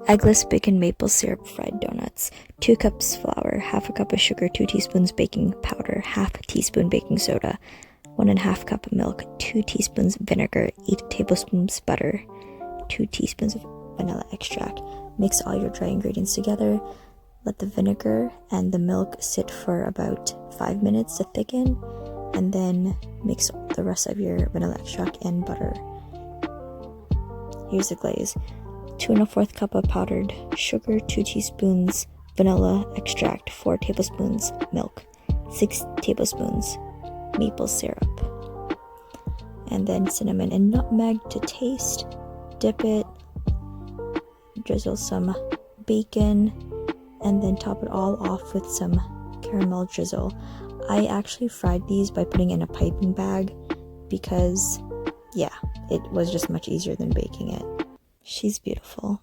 eggless bacon maple syrup fried donuts, 2 cups flour, half a cup of sugar, 2 teaspoons baking powder, half a teaspoon baking soda, 1.5 cup of milk, 2 teaspoons vinegar, 8 tablespoons butter, 2 teaspoons of vanilla extract. Mix all your dry ingredients together. Let the vinegar and the milk sit for about 5 minutes to thicken, and then mix the rest of your vanilla extract and butter. Here's the glaze. 2 1/4 cup of powdered sugar, 2 teaspoons vanilla extract, 4 tablespoons milk, 6 tablespoons maple syrup, and then cinnamon and nutmeg to taste. Dip it, drizzle some bacon, and then top it all off with some caramel drizzle. I actually fried these by putting in a piping bag because, yeah, it was just much easier than baking it. She's beautiful.